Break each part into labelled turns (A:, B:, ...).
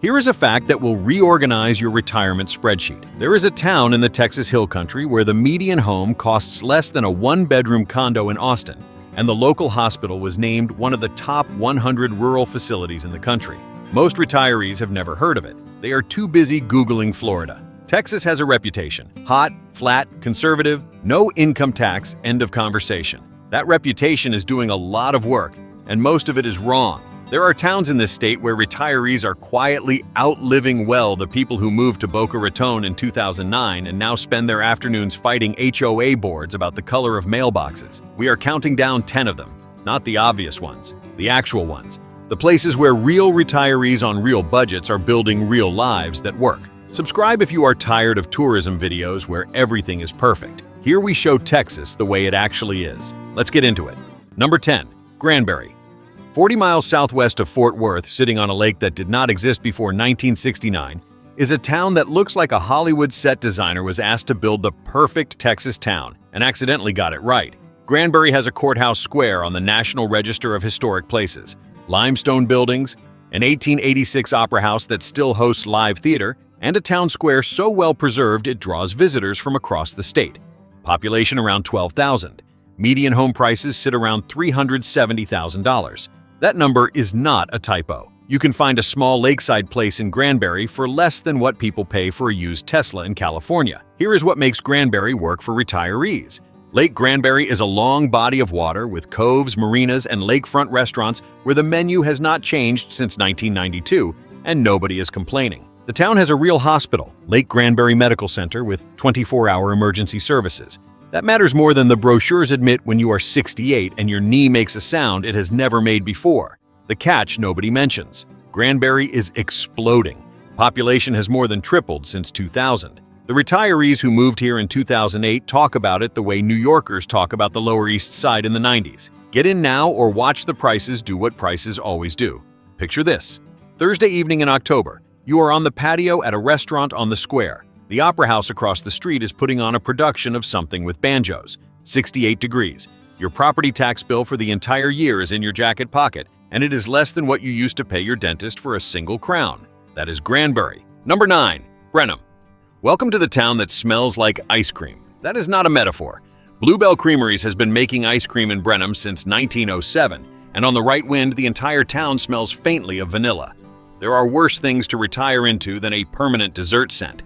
A: Here is a fact that will reorganize your retirement spreadsheet. There is a town in the Texas Hill Country where the median home costs less than a one-bedroom condo in Austin, and the local hospital was named one of the top 100 rural facilities in the country. Most retirees have never heard of it. They are too busy Googling Florida. Texas has a reputation: hot, flat, conservative, no income tax, end of conversation. That reputation is doing a lot of work, and most of it is wrong. There are towns in this state where retirees are quietly outliving well the people who moved to Boca Raton in 2009 and now spend their afternoons fighting HOA boards about the color of mailboxes. We are counting down 10 of them, not the obvious ones, the actual ones. The places where real retirees on real budgets are building real lives that work. Subscribe if you are tired of tourism videos where everything is perfect. Here we show Texas the way it actually is. Let's get into it. Number 10. Granbury. 40 miles southwest of Fort Worth, sitting on a lake that did not exist before 1969, is a town that looks like a Hollywood set designer was asked to build the perfect Texas town and accidentally got it right. Granbury has a courthouse square on the National Register of Historic Places, limestone buildings, an 1886 opera house that still hosts live theater, and a town square so well preserved it draws visitors from across the state. Population around 12,000. Median home prices sit around $370,000. That number is not a typo. You can find a small lakeside place in Granbury for less than what people pay for a used Tesla in California. Here is what makes Granbury work for retirees. Lake Granbury is a long body of water with coves, marinas, and lakefront restaurants where the menu has not changed since 1992, and nobody is complaining. The town has a real hospital, Lake Granbury Medical Center, with 24-hour emergency services. That matters more than the brochures admit when you are 68 and your knee makes a sound it has never made before. The catch nobody mentions: Granbury is exploding. Population has more than tripled since 2000. The retirees who moved here in 2008 talk about it the way New Yorkers talk about the Lower East Side in the 90s. Get in now or watch the prices do what prices always do. Picture this. Thursday evening in October. You are on the patio at a restaurant on the square. The opera house across the street is putting on a production of something with banjos. 68 degrees. Your property tax bill for the entire year is in your jacket pocket, and it is less than what you used to pay your dentist for a single crown. That is Granbury. Number 9. Brenham. Welcome to the town that smells like ice cream. That is not a metaphor. Bluebell Creameries has been making ice cream in Brenham since 1907, and on the right wind, the entire town smells faintly of vanilla. There are worse things to retire into than a permanent dessert scent.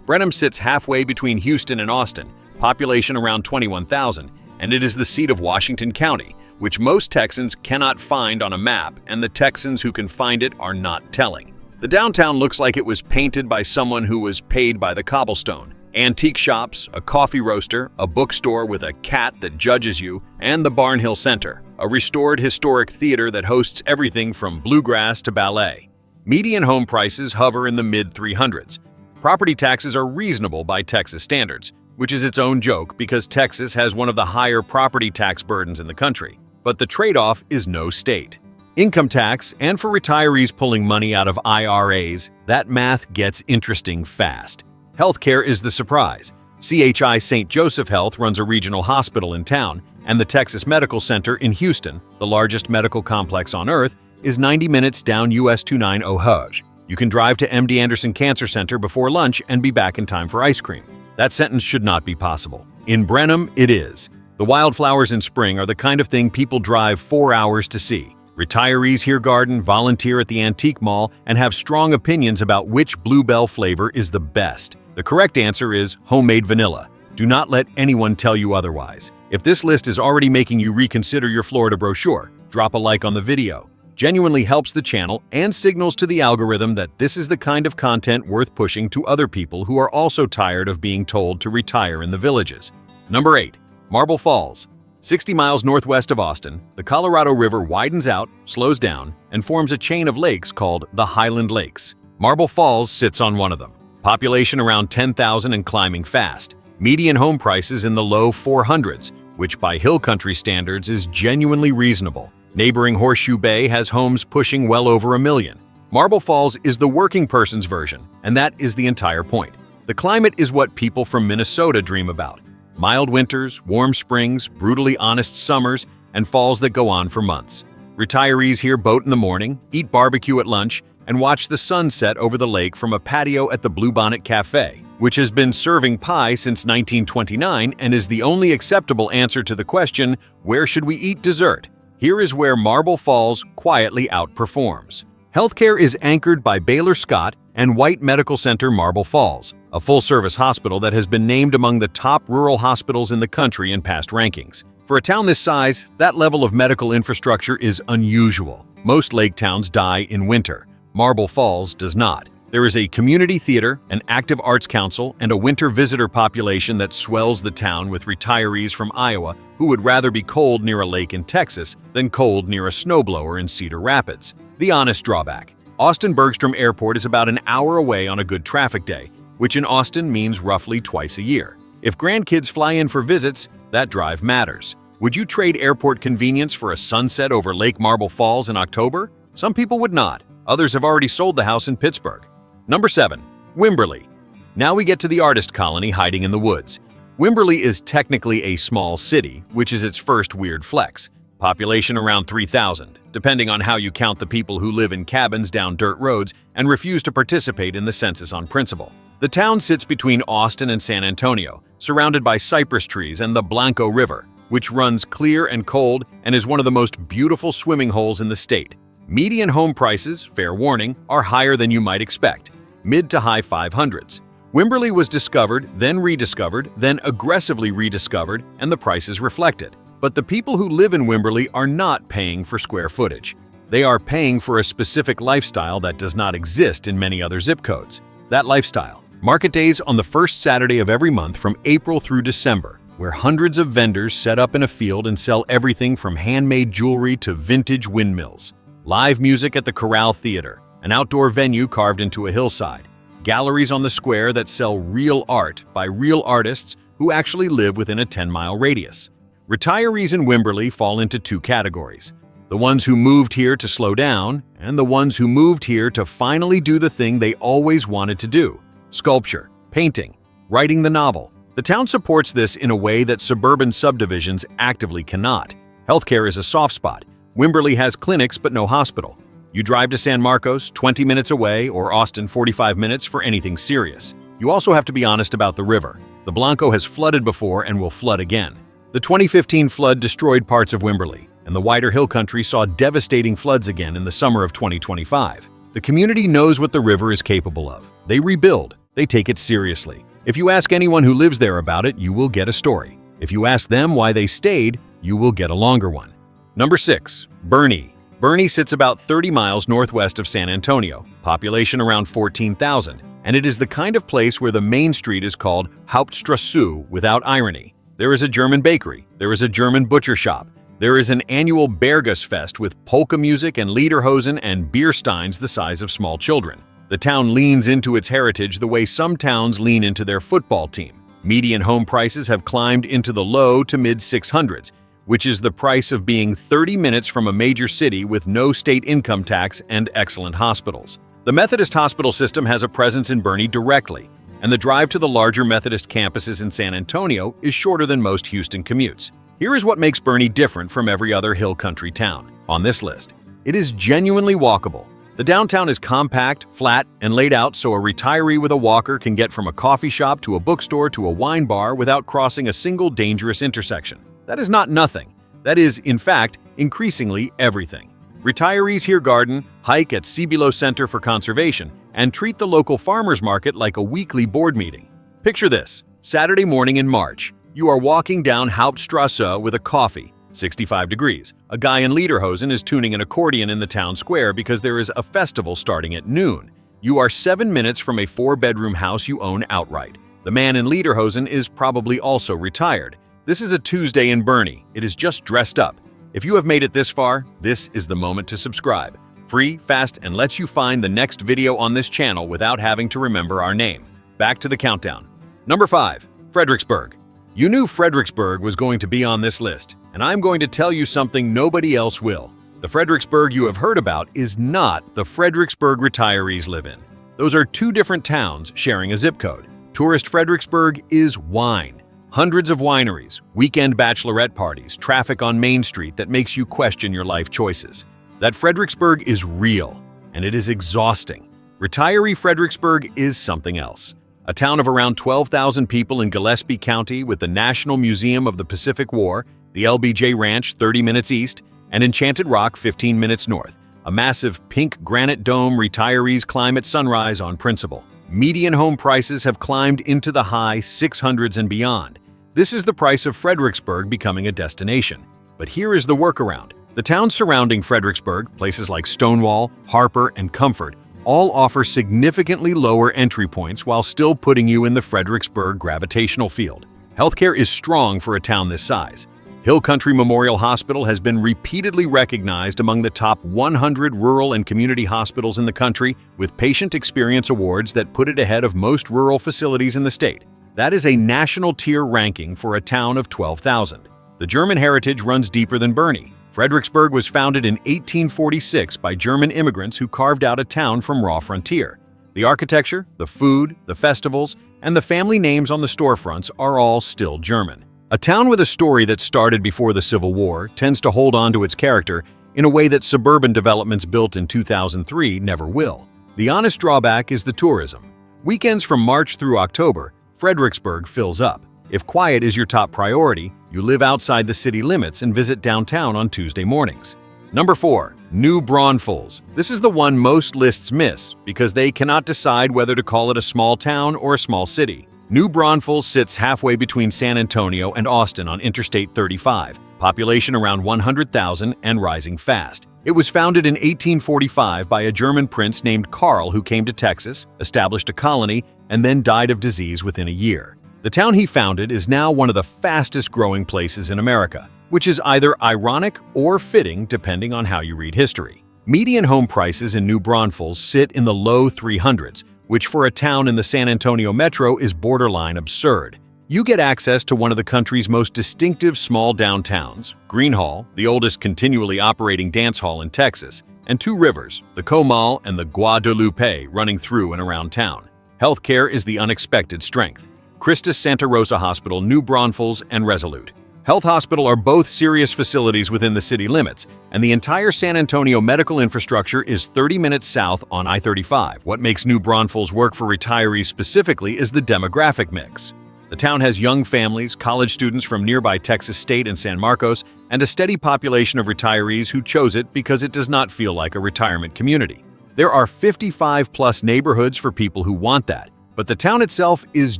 A: Brenham sits halfway between Houston and Austin, population around 21,000, and it is the seat of Washington County, which most Texans cannot find on a map, and the Texans who can find it are not telling. The downtown looks like it was painted by someone who was paid by the cobblestone. Antique shops, a coffee roaster, a bookstore with a cat that judges you, and the Barnhill Center, a restored historic theater that hosts everything from bluegrass to ballet. Median home prices hover in the mid-300s. Property taxes are reasonable by Texas standards, which is its own joke because Texas has one of the higher property tax burdens in the country. But the trade-off is no state. Income tax, and for retirees pulling money out of IRAs, that math gets interesting fast. Healthcare is the surprise. CHI St. Joseph Health runs a regional hospital in town, and the Texas Medical Center in Houston, the largest medical complex on Earth, is 90 minutes down US 290. You can drive to MD Anderson Cancer Center before lunch and be back in time for ice cream. That sentence should not be possible. In Brenham, it is. The wildflowers in spring are the kind of thing people drive 4 hours to see. Retirees here garden, volunteer at the antique mall, and have strong opinions about which Bluebell flavor is the best. The correct answer is homemade vanilla. Do not let anyone tell you otherwise. If this list is already making you reconsider your Florida brochure, drop a like on the video. Genuinely helps the channel and signals to the algorithm that this is the kind of content worth pushing to other people who are also tired of being told to retire in the villages. Number 8. Marble Falls. 60 miles northwest of Austin, the Colorado River widens out, slows down, and forms a chain of lakes called the Highland Lakes. Marble Falls sits on one of them. Population around 10,000 and climbing fast. Median home prices in the low 400s, which by hill country standards is genuinely reasonable. Neighboring Horseshoe Bay has homes pushing well over $1 million. Marble Falls is the working person's version, and that is the entire point. The climate is what people from Minnesota dream about. Mild winters, warm springs, brutally honest summers, and falls that go on for months. Retirees here boat in the morning, eat barbecue at lunch, and watch the sun set over the lake from a patio at the Bluebonnet Cafe, which has been serving pie since 1929 and is the only acceptable answer to the question, where should we eat dessert? Here is where Marble Falls quietly outperforms. Healthcare is anchored by Baylor Scott and White Medical Center Marble Falls, a full-service hospital that has been named among the top rural hospitals in the country in past rankings. For a town this size, that level of medical infrastructure is unusual. Most lake towns die in winter. Marble Falls does not. There is a community theater, an active arts council, and a winter visitor population that swells the town with retirees from Iowa who would rather be cold near a lake in Texas than cold near a snowblower in Cedar Rapids. The honest drawback: Austin Bergstrom Airport is about an hour away on a good traffic day, which in Austin means roughly twice a year. If grandkids fly in for visits, that drive matters. Would you trade airport convenience for a sunset over Lake Marble Falls in October? Some people would not. Others have already sold the house in Pittsburgh. Number 7. Wimberley. Now we get to the artist colony hiding in the woods. Wimberley is technically a small city, which is its first weird flex. Population around 3,000, depending on how you count the people who live in cabins down dirt roads and refuse to participate in the census on principle. The town sits between Austin and San Antonio, surrounded by cypress trees and the Blanco River, which runs clear and cold and is one of the most beautiful swimming holes in the state. Median home prices, fair warning, are higher than you might expect, mid to high 500s. Wimberley was discovered, then rediscovered, then aggressively rediscovered, and the prices reflected. But the people who live in Wimberley are not paying for square footage. They are paying for a specific lifestyle that does not exist in many other zip codes. That lifestyle: market days on the first Saturday of every month from April through December, where hundreds of vendors set up in a field and sell everything from handmade jewelry to vintage windmills. Live music at the Corral Theater, an outdoor venue carved into a hillside. Galleries on the square that sell real art by real artists who actually live within a 10-mile radius. Retirees in Wimberley fall into two categories: the ones who moved here to slow down and the ones who moved here to finally do the thing they always wanted to do: sculpture, painting, writing the novel. The town supports this in a way that suburban subdivisions actively cannot. Healthcare is a soft spot. Wimberley has clinics but no hospital. You drive to San Marcos, 20 minutes away, or Austin, 45 minutes for anything serious. You also have to be honest about the river. The Blanco has flooded before and will flood again. The 2015 flood destroyed parts of Wimberley, and the wider hill country saw devastating floods again in the summer of 2025. The community knows what the river is capable of. They rebuild. They take it seriously. If you ask anyone who lives there about it, you will get a story. If you ask them why they stayed, you will get a longer one. Number 6. Boerne. Boerne sits about 30 miles northwest of San Antonio, population around 14,000, and it is the kind of place where the main street is called Hauptstrasse without irony. There is a German bakery, there is a German butcher shop, there is an annual Bergusfest with polka music and lederhosen and beer steins the size of small children. The town leans into its heritage the way some towns lean into their football team. Median home prices have climbed into the low to mid 600s, which is the price of being 30 minutes from a major city with no state income tax and excellent hospitals. The Methodist hospital system has a presence in Boerne directly, and the drive to the larger Methodist campuses in San Antonio is shorter than most Houston commutes. Here is what makes Boerne different from every other hill country town on this list. It is genuinely walkable. The downtown is compact, flat, and laid out so a retiree with a walker can get from a coffee shop to a bookstore to a wine bar without crossing a single dangerous intersection. That is not nothing. That is, in fact, increasingly everything. Retirees here garden, hike at Cibolo Center for Conservation, and treat the local farmers market like a weekly board meeting. Picture this: Saturday morning in March. You are walking down Hauptstrasse with a coffee, 65 degrees. A guy in lederhosen is tuning an accordion in the town square because there is a festival starting at noon. You are 7 minutes from a 4-bedroom house you own outright. The man in lederhosen is probably also retired. This is a Tuesday in Boerne. It is just dressed up. If you have made it this far, this is the moment to subscribe. Free, fast, and lets you find the next video on this channel without having to remember our name. Back to the countdown. Number 5. Fredericksburg. You knew Fredericksburg was going to be on this list, and I'm going to tell you something nobody else will. The Fredericksburg you have heard about is not the Fredericksburg retirees live in. Those are two different towns sharing a zip code. Tourist Fredericksburg is wine. Hundreds of wineries, weekend bachelorette parties, traffic on Main Street that makes you question your life choices. That Fredericksburg is real, and it is exhausting. Retiree Fredericksburg is something else. A town of around 12,000 people in Gillespie County with the National Museum of the Pacific War, the LBJ Ranch 30 minutes east, and Enchanted Rock 15 minutes north. A massive pink granite dome retirees climb at sunrise on principle. Median home prices have climbed into the high 600s and beyond. This is the price of Fredericksburg becoming a destination. But here is the workaround. The towns surrounding Fredericksburg, places like Stonewall, Harper, and Comfort, all offer significantly lower entry points while still putting you in the Fredericksburg gravitational field. Healthcare is strong for a town this size. Hill Country Memorial Hospital has been repeatedly recognized among the top 100 rural and community hospitals in the country, with patient experience awards that put it ahead of most rural facilities in the state. That is a national tier ranking for a town of 12,000. The German heritage runs deeper than Boerne. Fredericksburg was founded in 1846 by German immigrants who carved out a town from raw frontier. The architecture, the food, the festivals, and the family names on the storefronts are all still German. A town with a story that started before the Civil War tends to hold on to its character in a way that suburban developments built in 2003 never will. The honest drawback is the tourism. Weekends from March through October, Fredericksburg fills up. If quiet is your top priority, you live outside the city limits and visit downtown on Tuesday mornings. Number 4. New Braunfels. This is the one most lists miss because they cannot decide whether to call it a small town or a small city. New Braunfels sits halfway between San Antonio and Austin on Interstate 35, population around 100,000 and rising fast. It was founded in 1845 by a German prince named Karl who came to Texas, established a colony, and then died of disease within a year. The town he founded is now one of the fastest growing places in America, which is either ironic or fitting depending on how you read history. Median home prices in New Braunfels sit in the low 300s, which for a town in the San Antonio metro is borderline absurd. You get access to one of the country's most distinctive small downtowns, Greenhall, the oldest continually operating dance hall in Texas, and two rivers, the Comal and the Guadalupe, running through and around town. Healthcare is the unexpected strength. Christus Santa Rosa Hospital, New Braunfels, and Resolute Health Hospital are both serious facilities within the city limits, and the entire San Antonio medical infrastructure is 30 minutes south on I-35. What makes New Braunfels work for retirees specifically is the demographic mix. The town has young families, college students from nearby Texas State and San Marcos, and a steady population of retirees who chose it because it does not feel like a retirement community. There are 55-plus neighborhoods for people who want that, but the town itself is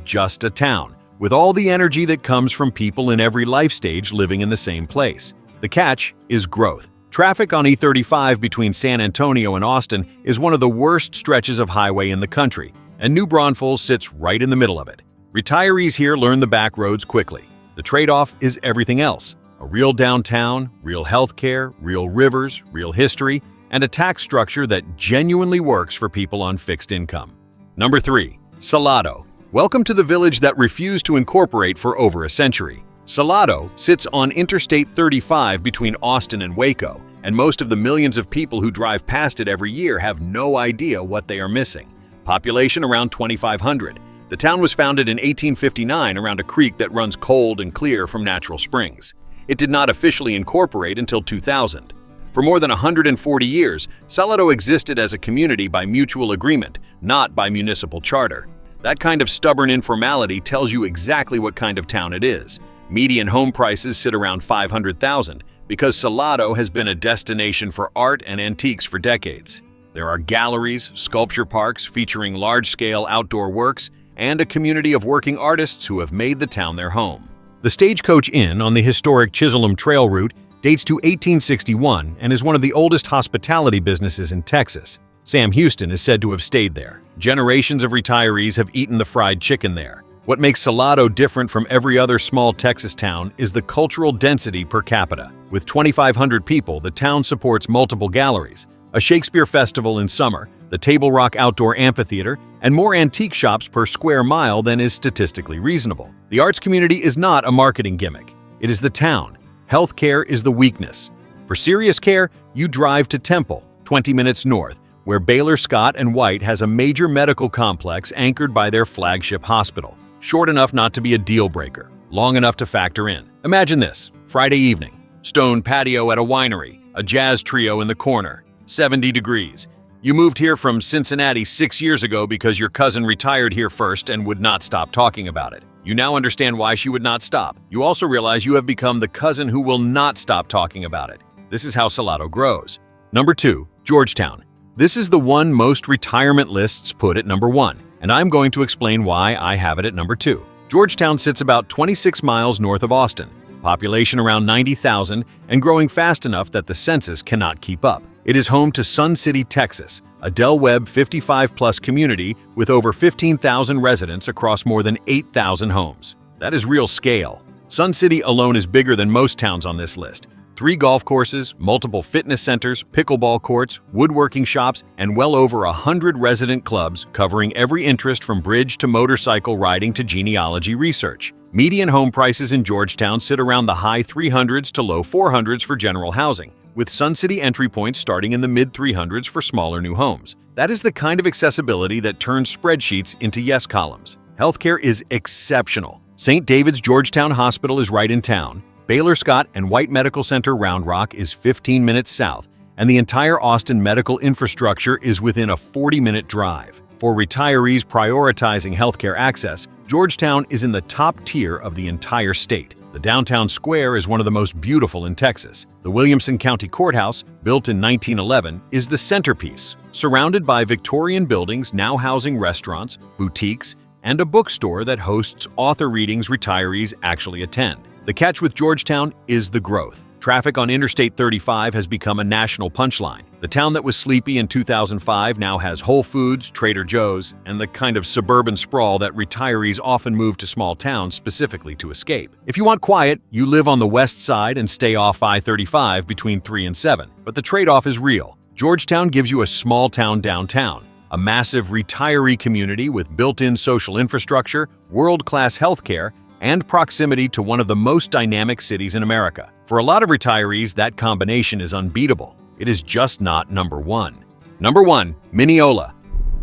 A: just a town, with all the energy that comes from people in every life stage living in the same place. The catch is growth. Traffic on E35 between San Antonio and Austin is one of the worst stretches of highway in the country, and New Braunfels sits right in the middle of it. Retirees here learn the back roads quickly. The trade-off is everything else: a real downtown, real healthcare, real rivers, real history, and a tax structure that genuinely works for people on fixed income. Number 3. Salado. Welcome to the village that refused to incorporate for over a century. Salado sits on Interstate 35 between Austin and Waco, and most of the millions of people who drive past it every year have no idea what they are missing. Population around 2,500. The town was founded in 1859 around a creek that runs cold and clear from natural springs. It did not officially incorporate until 2000. For more than 140 years, Salado existed as a community by mutual agreement, not by municipal charter. That kind of stubborn informality tells you exactly what kind of town it is. Median home prices sit around $500,000 because Salado has been a destination for art and antiques for decades. There are galleries, sculpture parks featuring large-scale outdoor works, and a community of working artists who have made the town their home. The Stagecoach Inn on the historic Chisholm Trail route dates to 1861 and is one of the oldest hospitality businesses in Texas. Sam Houston is said to have stayed there. Generations of retirees have eaten the fried chicken there. What makes Salado different from every other small Texas town is the cultural density per capita. With 2,500 people, the town supports multiple galleries, a Shakespeare festival in summer, the Table Rock Outdoor Amphitheater, and more antique shops per square mile than is statistically reasonable. The arts community is not a marketing gimmick. It is the town. Healthcare is the weakness. For serious care, you drive to Temple, 20 minutes north, where Baylor Scott & White has a major medical complex anchored by their flagship hospital. Short enough not to be a deal breaker, long enough to factor in. Imagine this: Friday evening, stone patio at a winery, a jazz trio in the corner, 70 degrees. You moved here from Cincinnati 6 years ago because your cousin retired here first and would not stop talking about it. You now understand why she would not stop. You also realize you have become the cousin who will not stop talking about it. This is how Salado grows. Number 2, Georgetown. This is the one most retirement lists put at number 1, and I'm going to explain why I have it at number 2. Georgetown sits about 26 miles north of Austin, population around 90,000 and growing fast enough that the census cannot keep up. It is home to Sun City, Texas, a Del Webb 55-plus community with over 15,000 residents across more than 8,000 homes. That is real scale. Sun City alone is bigger than most towns on this list. 3 golf courses, multiple fitness centers, pickleball courts, woodworking shops, and well over 100 resident clubs covering every interest from bridge to motorcycle riding to genealogy research. Median home prices in Georgetown sit around the high 300s to low 400s for general housing, with Sun City entry points starting in the mid-300s for smaller new homes. That is the kind of accessibility that turns spreadsheets into yes columns. Healthcare is exceptional. St. David's Georgetown Hospital is right in town. Baylor Scott and White Medical Center Round Rock is 15 minutes south, and the entire Austin medical infrastructure is within a 40-minute drive. For retirees prioritizing healthcare access, Georgetown is in the top tier of the entire state. The downtown square is one of the most beautiful in Texas. The Williamson County Courthouse, built in 1911, is the centerpiece, surrounded by Victorian buildings now housing restaurants, boutiques, and a bookstore that hosts author readings retirees actually attend. The catch with Georgetown is the growth. Traffic on Interstate 35 has become a national punchline. The town that was sleepy in 2005 now has Whole Foods, Trader Joe's, and the kind of suburban sprawl that retirees often move to small towns specifically to escape. If you want quiet, you live on the west side and stay off I-35 between 3 and 7. But the trade-off is real. Georgetown gives you a small town downtown, a massive retiree community with built-in social infrastructure, world-class healthcare, and proximity to one of the most dynamic cities in America. For a lot of retirees, that combination is unbeatable. It is just not number 1. Number 1, Mineola.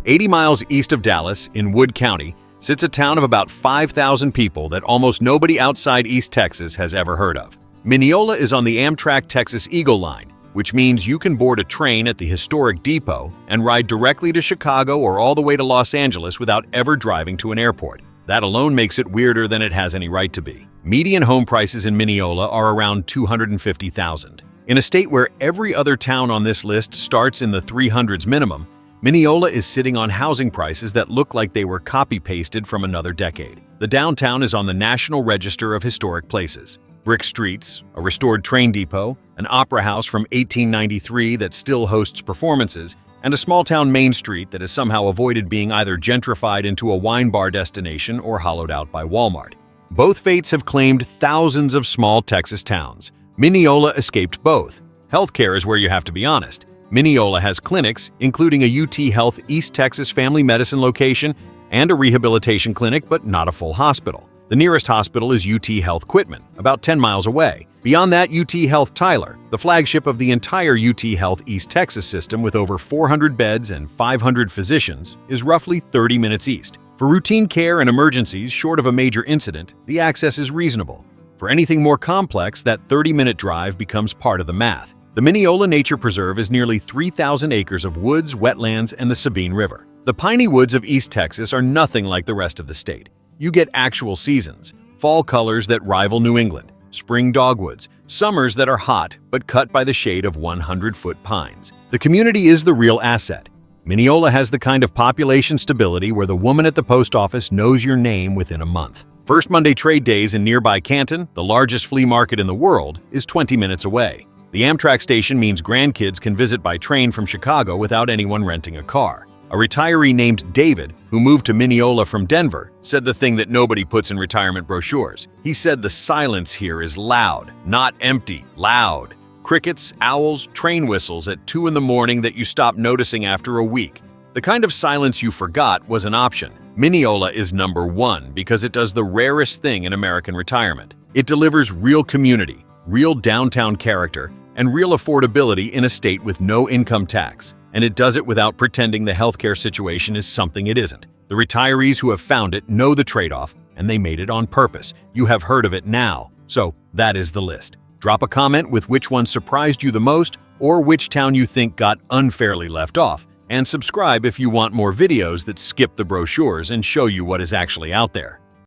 A: 80 miles east of Dallas, in Wood County, sits a town of about 5,000 people that almost nobody outside East Texas has ever heard of. Mineola is on the Amtrak Texas Eagle Line, which means you can board a train at the historic depot and ride directly to Chicago or all the way to Los Angeles without ever driving to an airport. That alone makes it weirder than it has any right to be. Median home prices in Mineola are around $250,000. In a state where every other town on this list starts in the 300s minimum, Mineola is sitting on housing prices that look like they were copy-pasted from another decade. The downtown is on the National Register of Historic Places. Brick streets, a restored train depot, an opera house from 1893 that still hosts performances, and a small-town Main Street that has somehow avoided being either gentrified into a wine bar destination or hollowed out by Walmart. Both fates have claimed thousands of small Texas towns. Mineola escaped both. Healthcare is where you have to be honest. Mineola has clinics, including a UT Health East Texas Family Medicine location and a rehabilitation clinic, but not a full hospital. The nearest hospital is UT Health Quitman, about 10 miles away. Beyond that, UT Health Tyler, the flagship of the entire UT Health East Texas system with over 400 beds and 500 physicians, is roughly 30 minutes east. For routine care and emergencies short of a major incident, the access is reasonable. For anything more complex, that 30-minute drive becomes part of the math. The Mineola Nature Preserve is nearly 3,000 acres of woods, wetlands, and the Sabine River. The piney woods of East Texas are nothing like the rest of the state. You get actual seasons, fall colors that rival New England, spring dogwoods, summers that are hot but cut by the shade of 100-foot pines. The community is the real asset. Mineola has the kind of population stability where the woman at the post office knows your name within a month. First Monday Trade Days in nearby Canton, the largest flea market in the world, is 20 minutes away. The Amtrak station means grandkids can visit by train from Chicago without anyone renting a car. A retiree named David, who moved to Mineola from Denver, said the thing that nobody puts in retirement brochures. He said the silence here is loud, not empty, loud. Crickets, owls, train whistles at 2 in the morning that you stop noticing after a week. The kind of silence you forgot was an option. Mineola is number 1 because it does the rarest thing in American retirement. It delivers real community, real downtown character, and real affordability in a state with no income tax. And it does it without pretending the healthcare situation is something it isn't. The retirees who have found it know the trade-off, and they made it on purpose. You have heard of it now. So that is the list. Drop a comment with which one surprised you the most or which town you think got unfairly left off, And subscribe if you want more videos that skip the brochures and show you what is actually out there.